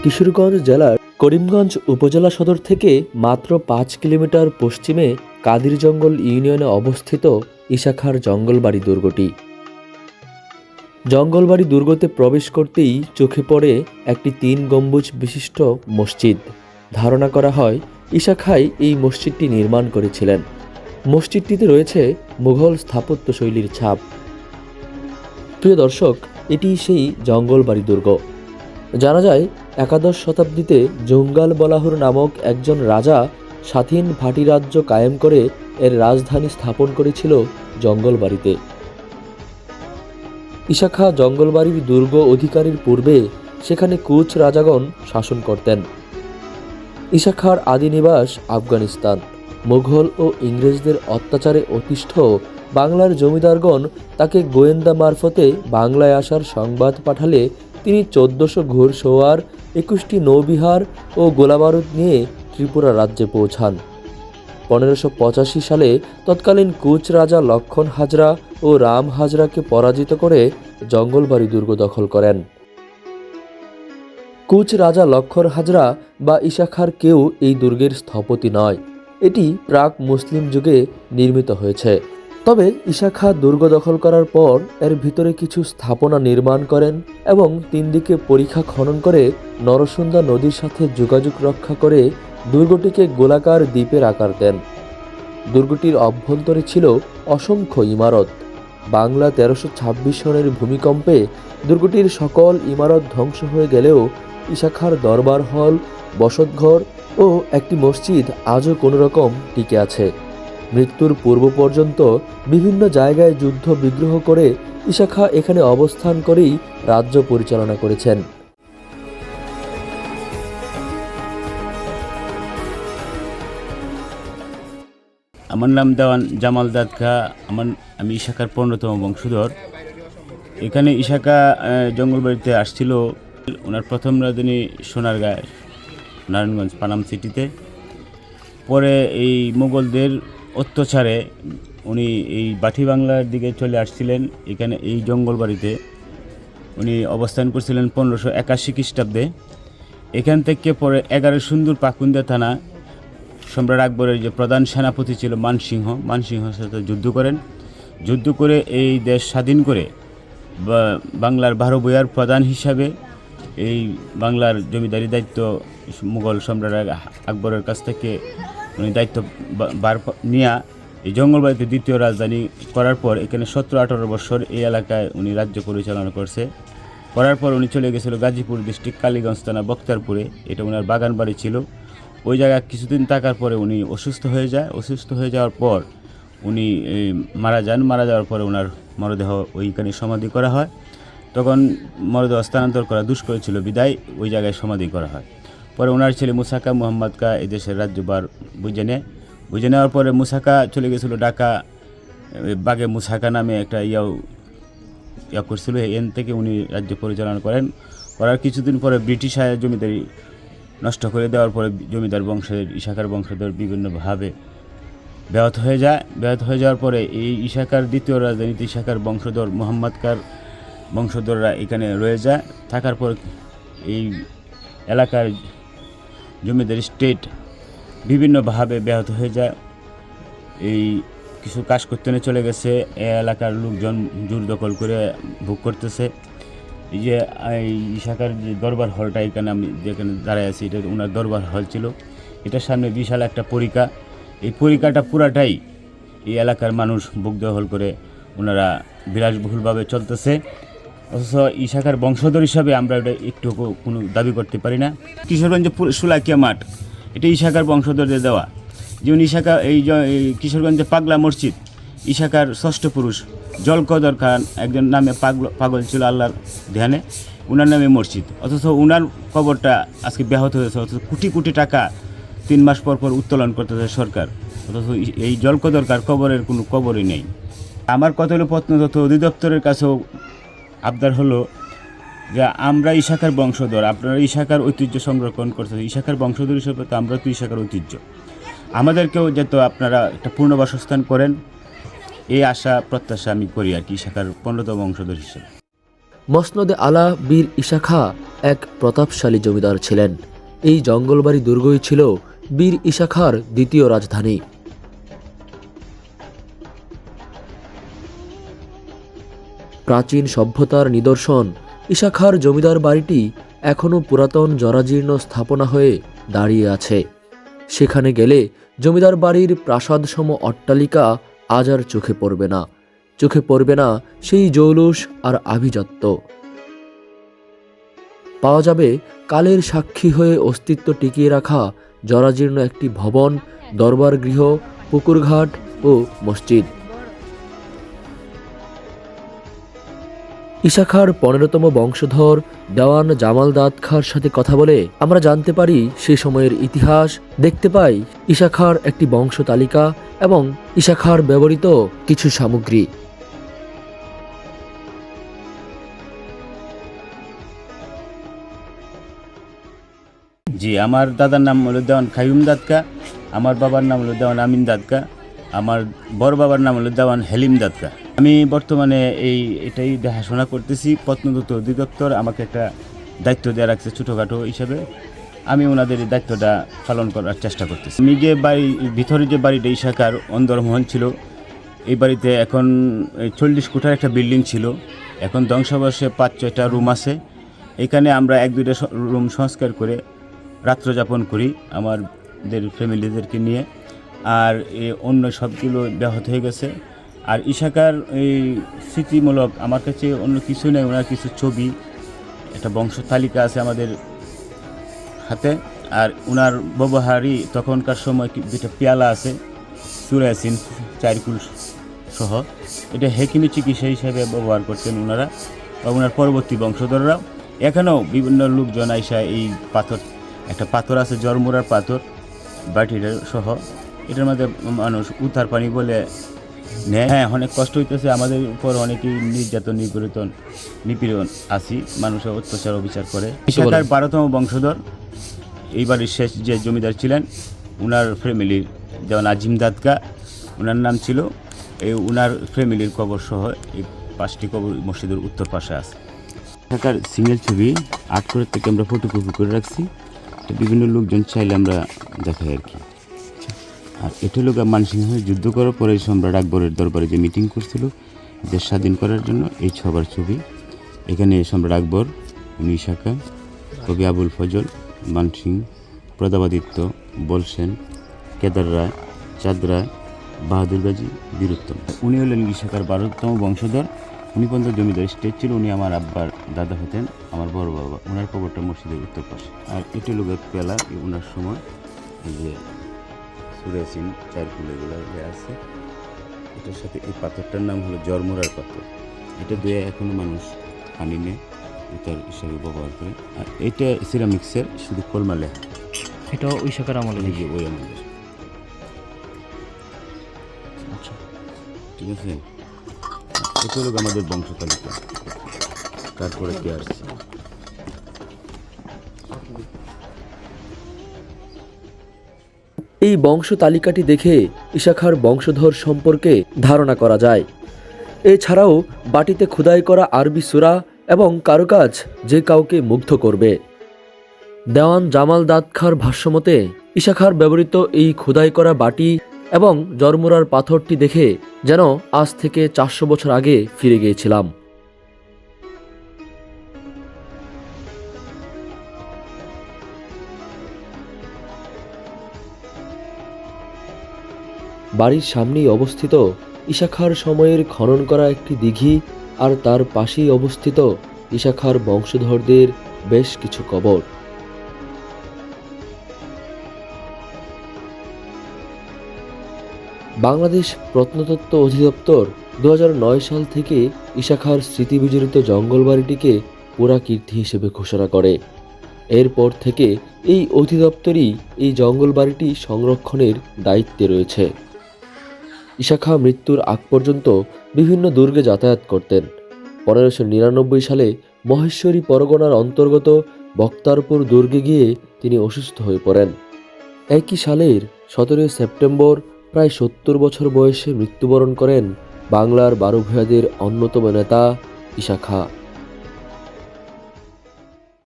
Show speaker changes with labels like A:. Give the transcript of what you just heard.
A: কিশোরগঞ্জ জেলার করিমগঞ্জ উপজেলা সদর থেকে মাত্র ৫ কিলোমিটার পশ্চিমে কাদিরজঙ্গল ইউনিয়নে অবস্থিত ইশাখার জঙ্গলবাড়ি দুর্গটি। জঙ্গলবাড়ি দুর্গতে প্রবেশ করতেই চোখে পড়ে একটি ৩ গম্বুজ বিশিষ্ট মসজিদ। ধারণা করা হয় ইশাখাই এই মসজিদটি নির্মাণ করেছিলেন। মসজিদটিতে রয়েছে মুঘল স্থাপত্যশৈলীর ছাপ। প্রিয় দর্শক, এটি সেই জঙ্গলবাড়ি দুর্গ। জানা যায় একাদশ শতাব্দীতে জঙ্গাল বলাহুর নামক একজন রাজা স্বাধীন ভাটি রাজ্য কায়েম করে এর রাজধানী স্থাপন করেছিল জঙ্গলবাড়িতে। ইশাখা জঙ্গলবাড়ির দুর্গ অধিকারীর পূর্বে সেখানে কুচ রাজাগণ শাসন করতেন। ইশাখার আদি নিবাস আফগানিস্তান। মুঘল ও ইংরেজদের অত্যাচারে অতিষ্ঠ বাংলার জমিদারগণ তাকে গোয়েন্দা মারফতে বাংলায় আসার সংবাদ পাঠালে তিনি ১৪০০ ঘোড়সওয়ার, ২১টি নৌবিহার ও গোলাবারুদ নিয়ে ত্রিপুরা রাজ্যে পৌঁছান। ১৫৮৫ সালে তৎকালীন কুচ রাজা লক্ষণ হাজরা ও রাম হাজরাকে পরাজিত করে জঙ্গলবাড়ি দুর্গ দখল করেন। কুচ রাজা লক্ষণ হাজরা বা ইশাখার কেউ এই দুর্গের স্থপতি নয়। এটি প্রাক মুসলিম যুগে নির্মিত হয়েছে। তবে ইশাখা দুর্গ দখল করার পর এর ভিতরে কিছু স্থাপনা নির্মাণ করেন এবং ৩ দিকে পরিখা খনন করে নরসুন্দা নদীর সাথে যোগাযোগ রক্ষা করে দুর্গটিকে গোলাকার দ্বীপের আকার দেন। দুর্গটির অভ্যন্তরে ছিল অসংখ্য ইমারত। বাংলা ১৩২৬ সনের ভূমিকম্পে দুর্গটির সকল ইমারত ধ্বংস হয়ে গেলেও ইশাখার দরবার হল, বসতঘর ও একটি মসজিদ আজও কোনো রকম টিকে আছে। মৃত্যুর পূর্ব পর্যন্ত বিভিন্ন জায়গায় যুদ্ধ বিগ্রহ করে ইশাখা এখানে অবস্থান করেই রাজ্য পরিচালনা করেছেন।
B: আমার নাম দেওয়ান জামাল দাদখা। আমি ইশাখার ১৫তম বংশধর। এখানে ইশাখা জঙ্গলবাড়িতে আসছিল ওনার প্রথম রাজধানী সোনারগাঁয়, নারায়ণগঞ্জ পানাম সিটিতে। পরে এই মুঘলদের অত্যাচারে উনি এই বাটি বাংলার দিকে চলে আসছিলেন। এখানে এই জঙ্গলবাড়িতে উনি অবস্থান করছিলেন ১৫৮১ খ্রিস্টাব্দে। এখান থেকে পরে ১১ সুন্দর পাকুন্দা থানা সম্রাট আকবরের যে প্রধান সেনাপতি ছিল মানসিংহর সাথে যুদ্ধ করে এই দেশ স্বাধীন করে বাংলার ১২ ভূঁইয়ার প্রধান হিসাবে এই বাংলার জমিদারি দায়িত্ব মুঘল সম্রাট আকবরের কাছ থেকে উনি দায়িত্ব নিয়ে এই জঙ্গলবাড়িতে দ্বিতীয় রাজধানী করার পর এখানে ১৭-১৮ বছর এই এলাকায় উনি রাজ্য পরিচালনা করার পর উনি চলে গেছিল গাজীপুর ডিস্ট্রিক্ট, কালীগঞ্জ থানা, বক্তারপুরে। এটা ওনার বাগান বাড়ি ছিল। ওই জায়গায় কিছুদিন থাকার পরে উনি অসুস্থ হয়ে যাওয়ার পর উনি মারা যাওয়ার পরে ওনার মরদেহ ওইখানে সমাধি করা হয়। তখন মরদেহ স্থানান্তর করা দুষ্কর ছিল বিদায় ওই জায়গায় সমাধি করা হয়। পরে ওনার ছেলে মুসাকা মোহাম্মদ কা এই দেশের রাজ্যভার বুঝে নেওয়ার পরে মুসাকা চলে গেছিল ঢাকা। বাগে মুসাকা নামে একটা ইয়া করছিল। এন থেকে উনি রাজ্য পরিচালনা করার কিছুদিন পরে ব্রিটিশ জমিদারি নষ্ট করে দেওয়ার পরে জমিদার বংশের ইশাখার বংশধর বিভিন্নভাবে ব্যাহত হয়ে যাওয়ার পরে এই ইশাখার দ্বিতীয় রাজধানীতে ইশাখার বংশধর মোহাম্মদ কার বংশধররা এখানে রয়ে যায়। থাকার পর এই এলাকার জমিদারি স্টেট বিভিন্নভাবে ব্যাহত হয়ে যায়। এই কিছু কাজ করতে চলে গেছে। এই এলাকার লোকজন জোর দখল করে ভোগ করতেছে। এই যে ইশাখার যে দরবার হলটা এখানে আমি যেখানে দাঁড়ায় আছি, এটা ওনার দরবার হল ছিল। এটার সামনে বিশাল একটা পরিখা। এই পরিখাটা পুরাটাই এই এলাকার মানুষ ভোগ দখল করে ওনারা বিলাসবহুলভাবে চলতেছে। অথচ ইশাখার বংশধর হিসাবে আমরা এটা একটু কোনো দাবি করতে পারি না। কিশোরগঞ্জে সুলাকিয়া মাঠ, এটা ইশাখার বংশধরদের দেওয়া। যেমন ইশাখা এই কিশোরগঞ্জে পাগলা মসজিদ, ইশাখার ষষ্ঠ পুরুষ জলকদর খান একজন নামে পাগল ছিল আল্লাহর ধ্যানে, উনার নামে মসজিদ। অথচ উনার কবরটা আজকে ব্যাহত হয়েছে। অথচ কোটি কোটি টাকা ৩ মাস পর উত্তোলন করতেছে সরকার। অথচ এই জলকদর খান কবরের কোনো কবরই নেই। আমার কথা হলো প্রত্নতত্ত্ব অধিদপ্তরের কাছেও আবদার হলো যে আমরা ইশাখার বংশধর, আপনারা ইশাখার ঐতিহ্য সংরক্ষণ করতেছে। ইশাখার বংশধর হিসেবে তো আমরা তো ইশাখার ঐতিহ্য, আমাদেরকেও যেহেতু আপনারা একটা পূর্ণ বাসস্থান করেন, এই আশা প্রত্যাশা আমি করি আর কি ইশাখার ১৫তম বংশধর হিসেবে।
A: মসনদে আলা বীর ঈশা খাঁ এক প্রতাপশালী জমিদার ছিলেন। এই জঙ্গলবাড়ি দুর্গই ছিল বীর ঈশা খাঁর দ্বিতীয় রাজধানী। প্রাচীন সভ্যতার নিদর্শন ঈশা খাঁর জমিদার বাড়িটি এখনও পুরাতন জরাজীর্ণ স্থাপনা হয়ে দাঁড়িয়ে আছে। সেখানে গেলে জমিদার বাড়ির প্রাসাদসম অট্টালিকা আজ আর চোখে পড়বে না। চোখে পড়বে না সেই জৌলুস আর আভিজাত্য। পাওয়া যাবে কালের সাক্ষী হয়ে অস্তিত্ব টিকিয়ে রাখা জরাজীর্ণ একটি ভবন, দরবার গৃহ, পুকুরঘাট ও মসজিদ। ঈশা খাঁর 15তম বংশধর দেওয়ান জামাল দাদ খাঁর সাথে কথা বলে আমরা জানতে পারি সে সময়ের ইতিহাস, দেখতে পাই ঈশা খাঁর একটি বংশ তালিকা এবং ঈশা খাঁর ব্যবহৃত কিছু সামগ্রী।
B: জি, আমার দাদার নাম হলো দেওয়ান কাইয়ুম দাদকা, আমার বাবার নাম হলো দেওয়ান আমিন দাদকা, আমার বড় বাবার নাম হলো দেওয়ান হেলিম দাদকা। আমি বর্তমানে এটাই দেখাশোনা করতেছি। প্রত্নতত্ত্ব অধিদপ্তর আমাকে একটা দায়িত্ব দেওয়া রাখছে ছোটোখাটো হিসাবে। আমি ওনাদের এই দায়িত্বটা পালন করার চেষ্টা করতেছি। আমি যে বাড়ি ভিতরে যে বাড়িটা ঈশা খাঁর অন্দরমহল ছিল, এই বাড়িতে এখন 40 কোঠার একটা বিল্ডিং ছিল, এখন ধ্বংসাবশেষে 5-6টা রুম আছে। এখানে আমরা 1-2টা রুম সংস্কার করে রাত্রযাপন করি আমাদের ফ্যামিলিদেরকে নিয়ে। আর অন্য সবগুলো ব্যাহত হয়ে গেছে। আর ঈশা খাঁর এই স্মৃতিমূলক আমার কাছে অন্য কিছু নেই, ওনার কিছু ছবি, একটা বংশ তালিকা আছে আমাদের হাতে। আর ওনার ব্যবহারই তখনকার সময় 2টা পেয়ালা আছে, সূরা ইয়াসিন 4 কুল সহ, এটা হেকিমি চিকিৎসা হিসাবে ব্যবহার করতেন ওনারা বা ওনার পরবর্তী বংশধররাও। এখানেও বিভিন্ন লোকজন আইসা এই পাথর, একটা পাথর আছে জরমুরার পাথর বাটিটা সহ, এটার মধ্যে মানুষ উদ্ধার পানি বলে নেয়। হ্যাঁ, অনেক কষ্ট হইতেছে, আমাদের উপর অনেকেই নির্যাতন নিপীড়ন আছি, মানুষের অত্যাচার অবিচার করে। ঈশা খাঁর 12তম বংশধর এই বাড়ির শেষ যে জমিদার ছিলেন, ওনার ফ্যামিলির যেমন আজিম দাদকা ওনার নাম ছিল, ওনার ফ্যামিলির কবর সহ এই 5টি কবর মসজিদের উত্তর পাশে আছে। ঈশা খাঁর সিঙ্গেল ছবি 8 করে থেকে আমরা ফটোকপি করে রাখছি, বিভিন্ন লোকজন চাইলে আমরা দেখাই আর কি। আর এটা লোক মানসিংহে যুদ্ধ করার পরে সম্রাট আকবরের দরবারে যে মিটিং করছিল দেশ স্বাধীন করার জন্য, এই সবার ছবি। এখানে সম্রাট আকবর, উনি ঈশা খাঁ, কবি আবুল ফজল, মানসিং, প্রতাপাদিত্য, বলসেন, কেদার রায়, চাঁদ রায়, বাহাদুর গাজী, বীরুত্তম। উনি হলেন ঈশা খাঁর 12তম বংশধর। উনি পর্যন্ত জমিদার স্টেট ছিল। উনি আমার আব্বার দাদা হতেন, আমার বড় বাবা। ওনার কবরটা মসজিদের উত্তর পাশে। আর এটা লোকের পেলা ওনার সময় এই যে সূরা ইয়াসিন 4 কুল এগুলো আছে। এটার সাথে এই পাথরটার নাম হলো জরমুরার পাথর। এটা দিয়ে এখনো মানুষ পানি নেয়, উত্তর হিসাবে ব্যবহার করে। আর এটা সিরামিক্সের শুধু কলমা লেখা,
C: এটা ঈশা খাঁর আমলে
B: এই যে ওই আমাদের।
C: আচ্ছা,
B: ঠিক আছে, এটা হলো আমাদের বংশ তালিকা। তারপরে কে আসছে?
A: এই বংশ তালিকাটি দেখে ঈশা খাঁর বংশধর সম্পর্কে ধারণা করা যায়। এছাড়াও বাটিতে খোদাই করা আরবি সূরা এবং কারুকাজ যে কাউকে মুগ্ধ করবে। দেওয়ান জামাল দাদ খাঁর ভাষ্যমতে ঈশা খাঁর ব্যবহৃত এই খোদাই করা বাটি এবং জরমুরার পাথরটি দেখে যেন আজ থেকে 400 বছর আগে ফিরে গিয়েছিলাম। বাড়ির সামনেই অবস্থিত ঈশা খাঁর সময়ের খনন করা একটি দিঘি, আর তার পাশেই অবস্থিত ঈশা খাঁর বংশধরদের বেশ কিছু কবর। বাংলাদেশ প্রত্নতত্ত্ব অধিদপ্তর 2009 সাল থেকে ঈশা খাঁর স্মৃতিবিজড়িত জঙ্গলবাড়িটিকে পুরাকীর্তি হিসেবে ঘোষণা করে। এরপর থেকে এই অধিদপ্তরই এই জঙ্গলবাড়িটি সংরক্ষণের দায়িত্বে রয়েছে। ঈশা খাঁ মৃত্যুর আগ পর্যন্ত বিভিন্ন দুর্গে যাতায়াত করতেন। 1599 সালে মহেশ্বরী পরগনার অন্তর্গত বক্তারপুর দুর্গে গিয়ে তিনি অসুস্থ হয়ে পড়েন। একই সালের 17 সেপ্টেম্বর প্রায় 70 বছর বয়সে মৃত্যুবরণ করেন বাংলার 12 ভূঁইয়াদের অন্যতম নেতা ঈশা খাঁ।